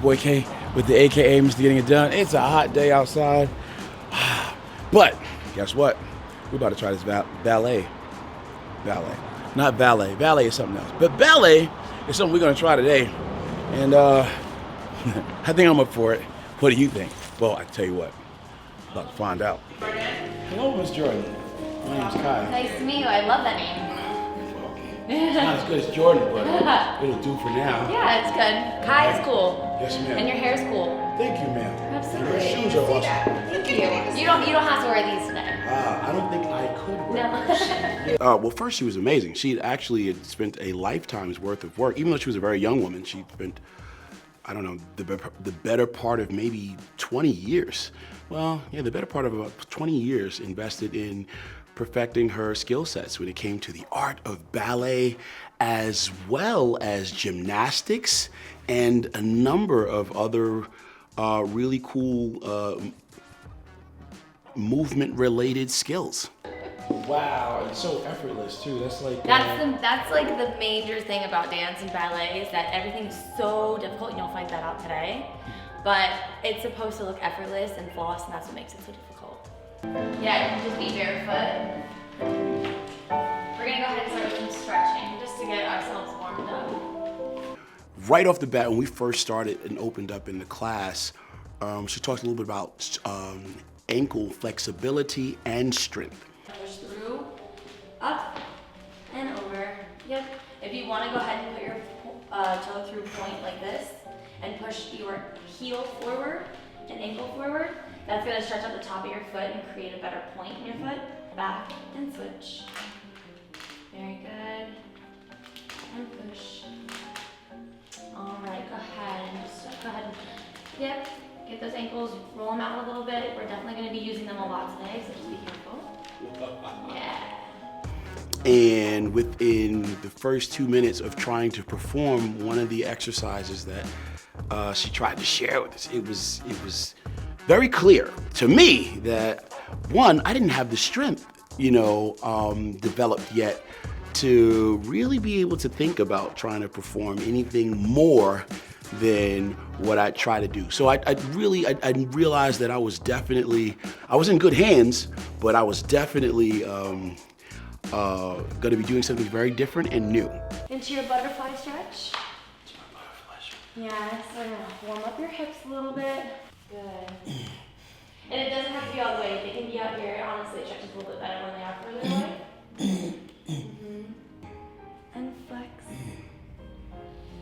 boy K with the AKA Mr. Getting It Done. It's a hot day outside. But guess what? We're about to try this ballet. Ballet. Not ballet. Ballet is something else. But ballet is something we're going to try today. And I think I'm up for it. What do you think? Well, I tell you what. About to find out. Hello, Miss Jordan. My name's Kai. Nice to meet you. I love that name. It's not as good as Jordan, but it'll do for now. Yeah, it's good. Kai is cool. Yes, ma'am. And your hair's cool. Thank you, ma'am. Absolutely. Your shoes are awesome. Thank you. You don't have to wear these today. I don't think I could wear these. Well, first, she was amazing. She had spent a lifetime's worth of work. Even though she was a very young woman, she spent, I don't know, the better part of maybe 20 years. Well, yeah, the better part of about 20 years invested in perfecting her skill sets when it came to the art of ballet, as well as gymnastics and a number of other really cool movement-related skills. Wow, it's so effortless too. That's like that's like the major thing about dance and ballet is that everything's so difficult. You'll find that out today, but it's supposed to look effortless and flawless, and that's what makes it so difficult. Yeah, you can just be barefoot. We're gonna go ahead and start with some stretching just to get ourselves warmed up. Right off the bat, when we first started and opened up in the class, she talked a little bit about ankle flexibility and strength. Push through, up, and over. Yep. If you want to go ahead and put your toe through point like this and push your heel forward and ankle forward, that's going to stretch out the top of your foot and create a better point in your foot. Back and switch. Very good. And push. All right, go ahead and just go ahead and, yep, get those ankles, roll them out a little bit. We're definitely going to be using them a lot today, so just be careful. Yeah. And within the first 2 minutes of trying to perform one of the exercises that she tried to share with us, it was very clear to me that, one, I didn't have the strength, developed yet to really be able to think about trying to perform anything more than what I try to do. So I realized that I was in good hands, but I was definitely gonna be doing something very different and new. Into your butterfly stretch. Yeah, so warm up your hips a little bit. Good. And it doesn't have to be all the way. They can be out here. Honestly, it stretches a little bit better when they are further away. And flex.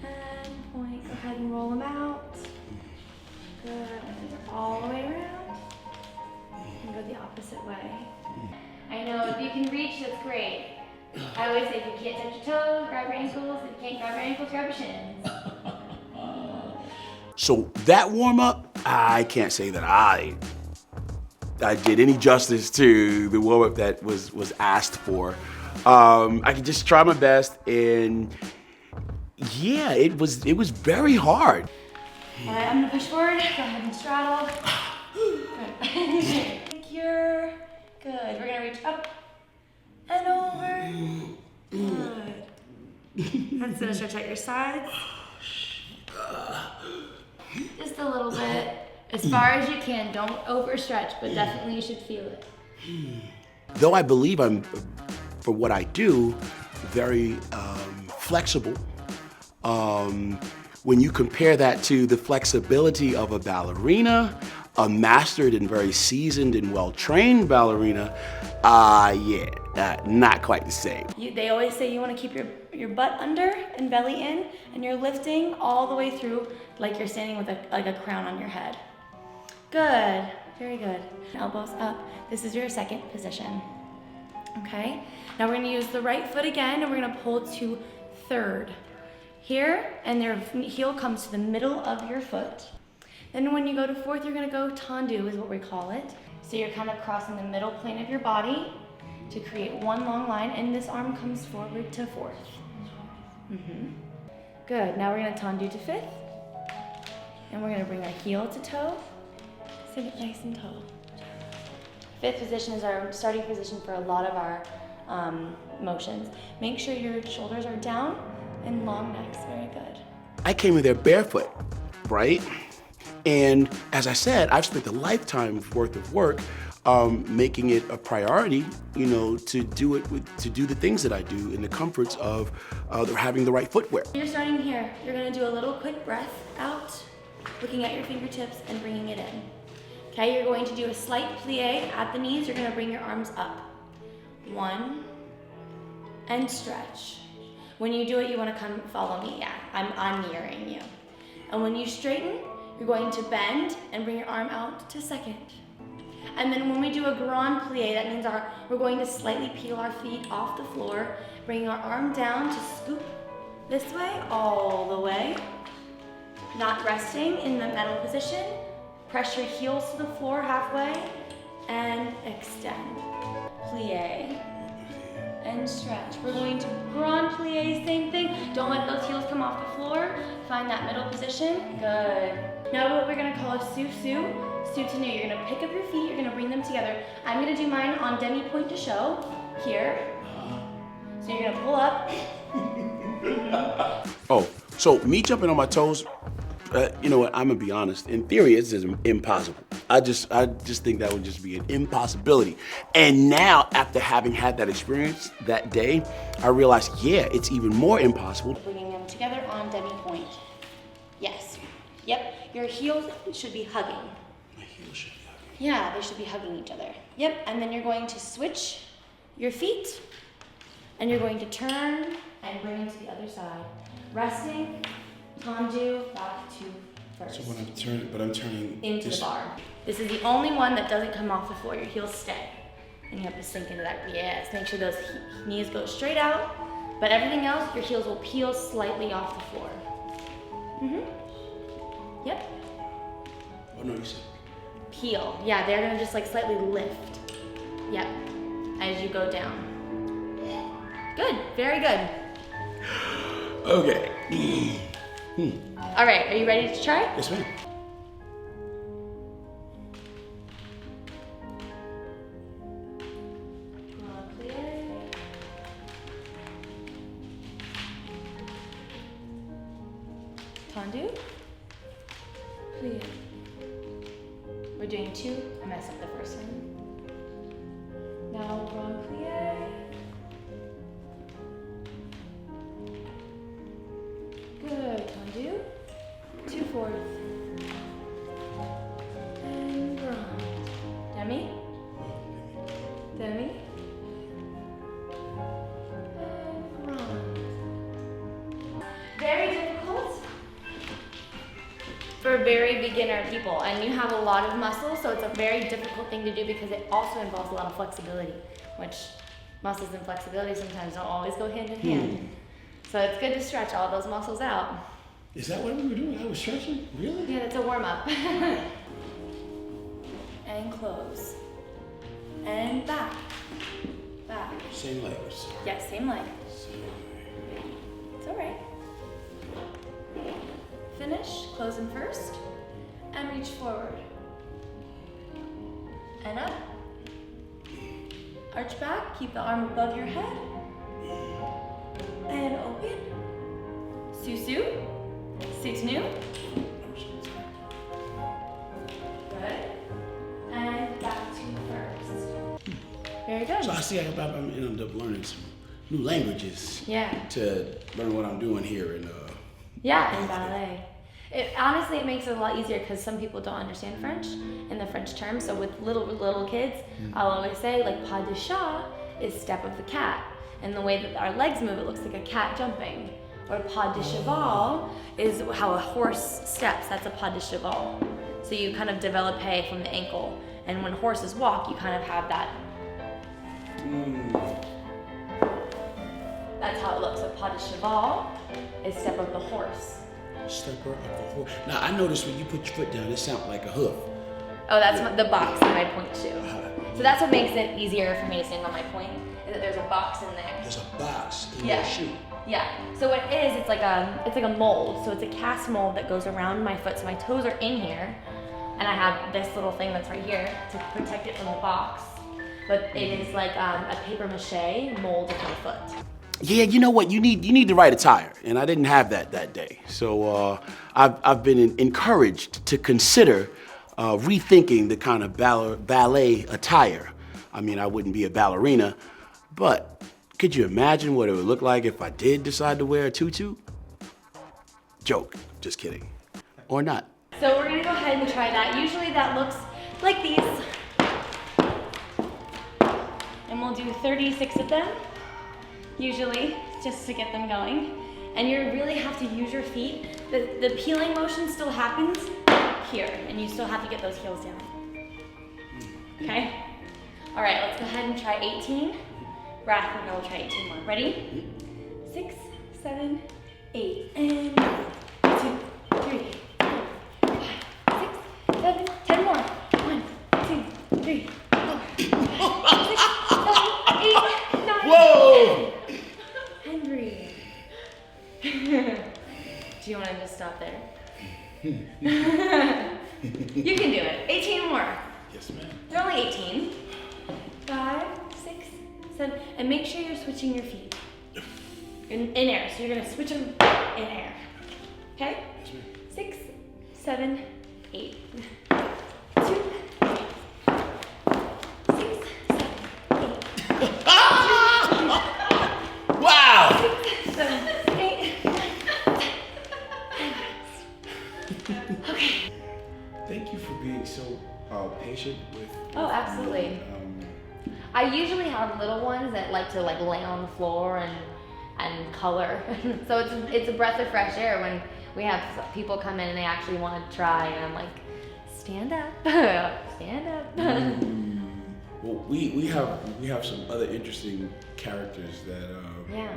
And point. Go ahead and roll them out. Good. All the way around. And go the opposite way. I know, if you can reach, that's great. I always say if you can't touch your toes, grab your ankles. If you can't grab your ankles, grab your shins. So that warm-up, I can't say that I did any justice to the warm-up that was asked for. I could just try my best, and yeah, it was very hard. All right, I'm gonna push forward. Go ahead and straddle. Good. Secure. Good. We're gonna reach up and over. Good. That's gonna stretch out your sides. Just a little bit. As far as you can. Don't overstretch, but definitely you should feel it. Though I believe I'm, for what I do, very flexible, when you compare that to the flexibility of a ballerina, a mastered and very seasoned and well-trained ballerina, not quite the same. They always say you want to keep your butt under and belly in, and you're lifting all the way through like you're standing with a crown on your head. Good, very good. Elbows up. This is your second position. Okay, now we're going to use the right foot again, and we're going to pull to third. Here, and your heel comes to the middle of your foot. Then when you go to fourth, you're going to go tendu is what we call it. So you're kind of crossing the middle plane of your body to create one long line, and this arm comes forward to fourth. Good, now we're going to tendu to fifth, and we're going to bring our heel to toe, sit it nice and tall. Fifth position is our starting position for a lot of our motions. Make sure your shoulders are down and long necks, very good. I came in there barefoot, right? And as I said, I've spent a lifetime's worth of work making it a priority, you know, to do the things that I do in the comforts of having the right footwear. You're starting here. You're gonna do a little quick breath out, looking at your fingertips and bringing it in. Okay, you're going to do a slight plie at the knees. You're gonna bring your arms up. 1, and stretch. When you do it, you wanna come follow me. Yeah, I'm mirroring you. And when you straighten, you're going to bend and bring your arm out to second. And then when we do a grand plie, that means we're going to slightly peel our feet off the floor, bring our arm down to scoop this way, all the way. Not resting in the metal position. Press your heels to the floor halfway and extend. Plie and stretch. We're going to grand plie, same thing. Don't let those heels come off the floor. Find that middle position. Good. Now what we're gonna call a su-su, su-to-nu. You're gonna pick up your feet, you're gonna bring them together. I'm gonna do mine on demi-pointe de show, here. So you're gonna pull up. Oh, so me jumping on my toes, you know what, I'm gonna be honest, in theory it's just impossible. I just think that would just be an impossibility. And now, after having had that experience that day, I realized, yeah, it's even more impossible. Bringing them together on demi-pointe. Yes. Yep. Your heels should be hugging. My heels should be hugging. Yeah, they should be hugging each other. Yep. And then you're going to switch your feet, and you're going to turn and bring it to the other side. Resting, tendu, back to first. So when I'm turning into this the bar. This is the only one that doesn't come off the floor. Your heels stay. And you have to sink into that. Yes, make sure those knees go straight out. But everything else, your heels will peel slightly off the floor. Yep. Oh no, you said Peel. Yeah, they're gonna just like slightly lift. Yep. As you go down. Good. Very good. okay. All right. Are you ready to try? Yes, ma'am. Tendu. Plie. We're doing 2. I messed up the first one. Now grand plie. Good. Tendu. 2/4. And grand. Demi. Demi. And grand. Very difficult for very beginner people, and you have a lot of muscle, so it's a very difficult thing to do because it also involves a lot of flexibility, which muscles and flexibility sometimes don't always go hand in hand. So it's good to stretch all those muscles out. Is that what we were doing? I was stretching? Really? Yeah, that's a warm-up. And close. And back. Back. Same legs. Yeah, same leg. It's all right. Finish, closing first, and reach forward. And up. Arch back, keep the arm above your head. And open. Su-su. Su-nu. Good. And back to first. Very good. So I see I'm end up learning some new languages. Yeah. To learn what I'm doing here in Yeah, in ballet. Honestly, it makes it a lot easier because some people don't understand French in the French terms. So with little kids, I'll always say like pas de chat is step of the cat. And the way that our legs move, it looks like a cat jumping. Or pas de cheval is how a horse steps. That's a pas de cheval. So you kind of développé from the ankle. And when horses walk, you kind of have that. That's how it looks. So pas de cheval is step of the horse. Stepper of the horse. Now I noticed when you put your foot down, it sounds like a hoof. Oh, that's the box that I point to. So that's what makes it easier for me to stand on my point, is that there's a box in there. There's a box in your shoe. Yeah. So what it is, it's like a mold. So it's a cast mold that goes around my foot. So my toes are in here, and I have this little thing that's right here to protect it from the box. But it is like a paper mache mold of my foot. Yeah, you know what? You need the right attire, and I didn't have that day. So I've been encouraged to consider rethinking the kind of ballet attire. I mean, I wouldn't be a ballerina, but could you imagine what it would look like if I did decide to wear a tutu? Joke, just kidding. Or not. So we're gonna go ahead and try that. Usually that looks like these. And we'll do 36 of them, usually, just to get them going. And you really have to use your feet. The peeling motion still happens here, and you still have to get those heels down. Okay? All right, let's go ahead and try 18. Breath, and then we'll try 18 more. Ready? 6, 7, 8, and 2, 3, 4, 5, 6, 7, 10 more. 1, 2, 3, 4, 5, 6, 7, 8, 9, Whoa! 10. And breathe. Do you want to just stop there? You can do it. 18 more. Yes, ma'am. They're only 18. 5, 6, 7, and make sure you're switching your feet in air. So you're gonna switch them in air. Okay? Yes, ma'am. 6, 7, 8. 2, 6, 7, 8. Wow! 6, 7, 8. Okay. Thank you for being so patient with. Oh, absolutely. I usually have little ones that like to lay on the floor and color. So it's a breath of fresh air when we have people come in and they actually want to try, and I'm like, stand up, stand up. Well, we have some other interesting characters that Yeah.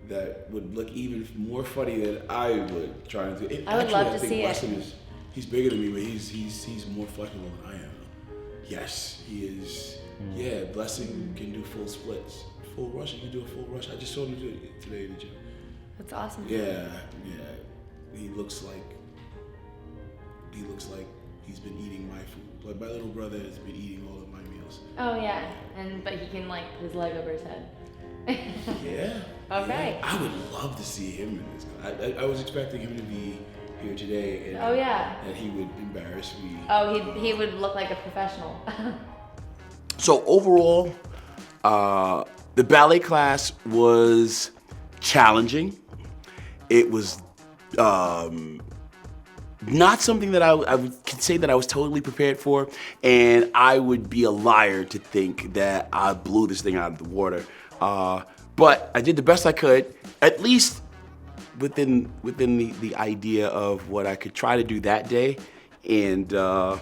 that would look even more funny than I would try to do. I would love to see it. Weston he's bigger than me, but he's more flexible than I am. Yes, he is. Yeah, Blessing can do full splits, full rush. He can do a full rush. I just saw him do it today in the gym. That's awesome. Yeah. He looks like he's been eating my food. Like my little brother has been eating all of my meals. Oh yeah, but he can put his leg over his head. Yeah. Okay. Yeah. I would love to see him in this. I was expecting him to be here today, and Oh yeah. that he would embarrass me. Oh, he would look like a professional. So overall, the ballet class was challenging. It was not something that I could say that I was totally prepared for, and I would be a liar to think that I blew this thing out of the water. But I did the best I could, at least within the idea of what I could try to do that day, and I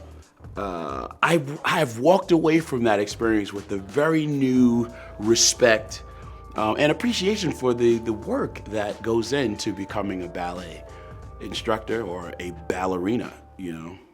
have walked away from that experience with a very new respect and appreciation for the work that goes into becoming a ballet instructor or a ballerina, you know.